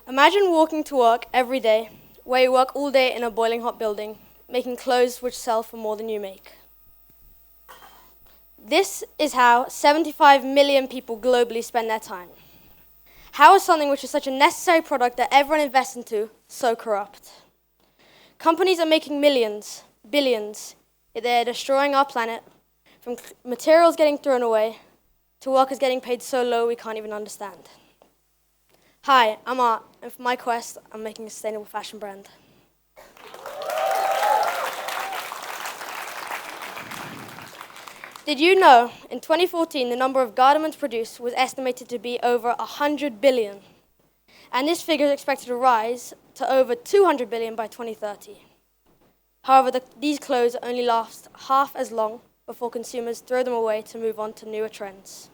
Imagine walking to work every day, where you work all day in a boiling hot building, making clothes which sell for more than you make. This is how 75 million people globally spend their time. How is something which is such a necessary product that everyone invests into so corrupt? Companies are making millions, billions, yet they're destroying our planet, from materials getting thrown away to workers getting paid so low we can't even understand. Hi, I'm Art, and for my quest, I'm making a sustainable fashion brand. Did you know, in 2014, the number of garments produced was estimated to be over 100 billion? And this figure is expected to rise to over 200 billion by 2030. However, these clothes only last half as long before consumers throw them away to move on to newer trends.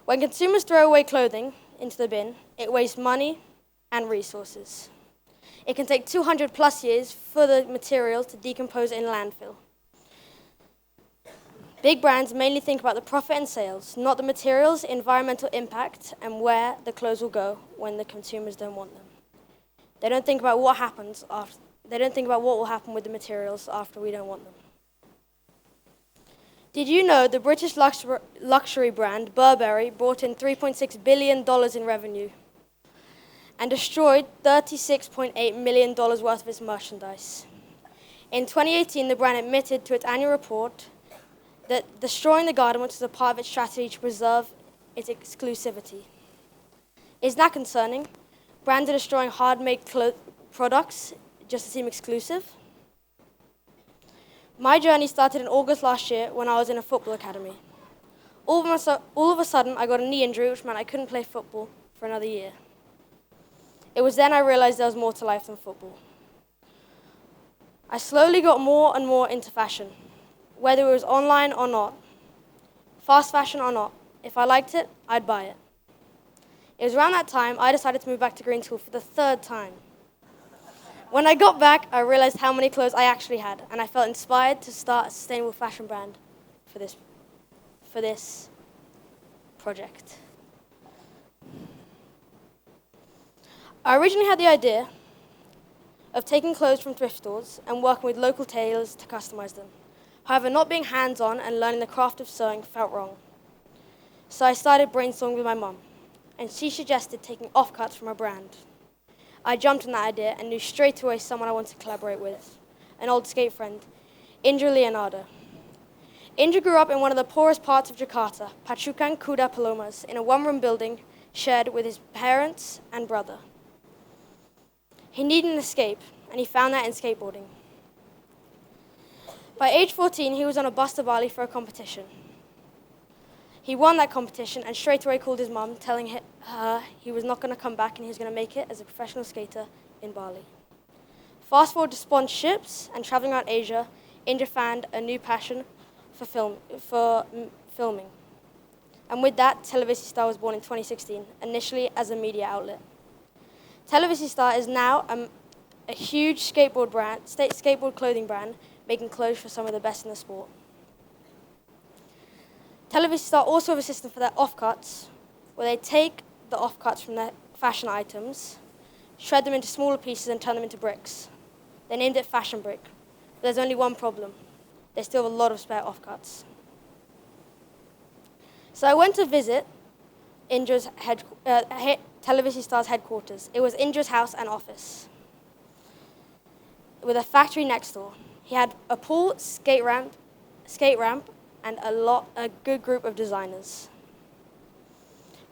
When consumers throw away clothing into the bin, it wastes money and resources. It can take 200 plus years for the materials to decompose in landfill. Big brands mainly think about the profit and sales, not the materials, environmental impact, and where the clothes will go when the consumers don't want them. They don't think about what happens after. They don't think about what will happen with the materials after we don't want them. Did you know the British luxury brand Burberry brought in $3.6 billion in revenue and destroyed $36.8 million worth of its merchandise? In 2018, the brand admitted to its annual report that destroying the garment was a part of its strategy to preserve its exclusivity. Isn't that concerning? Brands are destroying hard-made products just to seem exclusive. My journey started in August last year when I was in a football academy. All of a sudden, I got a knee injury, which meant I couldn't play football for another year. It was then I realized there was more to life than football. I slowly got more and more into fashion, whether it was online or not, fast fashion or not. If I liked it, I'd buy it. It was around that time I decided to move back to Green School for the third time. When I got back, I realized how many clothes I actually had, and I felt inspired to start a sustainable fashion brand for this project. I originally had the idea of taking clothes from thrift stores and working with local tailors to customize them. However, not being hands-on and learning the craft of sewing felt wrong. So I started brainstorming with my mum, and she suggested taking offcuts from a brand. I jumped on that idea and knew straight away someone I wanted to collaborate with, an old skate friend, Indra Leonardo. Indra grew up in one of the poorest parts of Jakarta, Pacukan Kuda Palomas, in a one-room building shared with his parents and brother. He needed an escape, and he found that in skateboarding. By age 14, he was on a bus to Bali for a competition. He won that competition and straight away called his mum, telling her he was not going to come back and he was going to make it as a professional skater in Bali. Fast forward to sponsorships and traveling around Asia, Indra found a new passion for filming. And with that, Televisistar was born in 2016, initially as a media outlet. Televisistar is now a huge skateboard clothing brand, making clothes for some of the best in the sport. Televisistar also have a system for their offcuts, where they take the offcuts from their fashion items, shred them into smaller pieces and turn them into bricks. They named it Fashion Brick. But there's only one problem. They still have a lot of spare offcuts. So I went to visit Indra's Televisistar's headquarters. It was Indra's house and office, with a factory next door. He had a pool, skate ramp, and a good group of designers.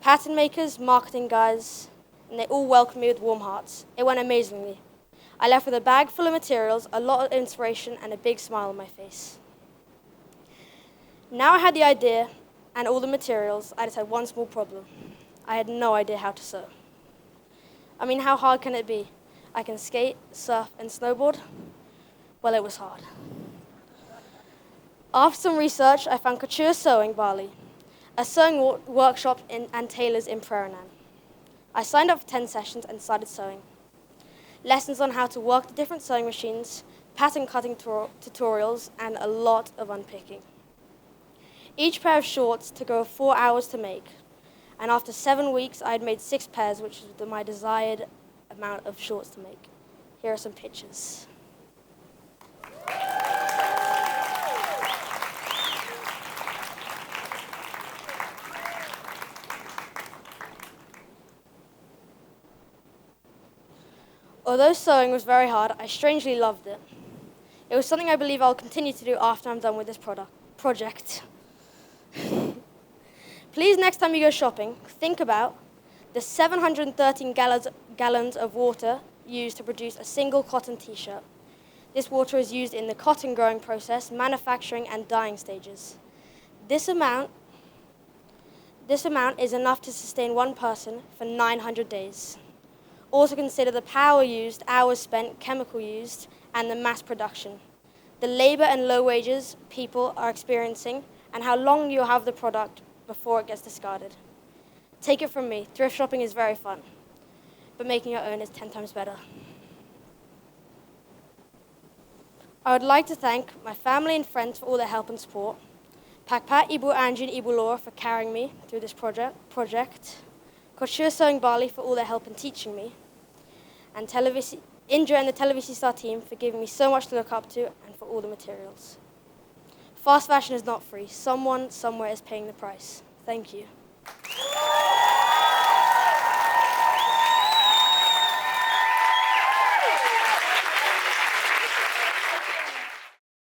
Pattern makers, marketing guys, and they all welcomed me with warm hearts. It went amazingly. I left with a bag full of materials, a lot of inspiration, and a big smile on my face. Now I had the idea and all the materials, I just had one small problem. I had no idea how to sew. I mean, how hard can it be? I can skate, surf, and snowboard. Well, it was hard. After some research, I found Couture Sewing Bali, a sewing workshop and tailors in Preranan. I signed up for 10 sessions and started sewing. Lessons on how to work the different sewing machines, pattern cutting tutorials, and a lot of unpicking. Each pair of shorts took over 4 hours to make, And after 7 weeks, I had made 6 pairs, which was my desired amount of shorts to make. Here are some pictures. Although sewing was very hard, I strangely loved it. It was something I believe I'll continue to do after I'm done with this project. Please, next time you go shopping, think about the 713 gallons of water used to produce a single cotton t-shirt. This water is used in the cotton growing process, manufacturing, and dyeing stages. This amount is enough to sustain one person for 900 days. Also consider the power used, hours spent, chemical used, and the mass production. The labor and low wages people are experiencing, and how long you'll have the product before it gets discarded. Take it from me, thrift shopping is very fun, but making your own is 10 times better. I would like to thank my family and friends for all their help and support, Pakpat, Ibu Angie, and Ibu Laura for carrying me through this project, Couture Sewing Bali for all their help in teaching me, and Indra and the Televisi Star team for giving me so much to look up to and for all the materials. Fast fashion is not free. Someone somewhere is paying the price. Thank you.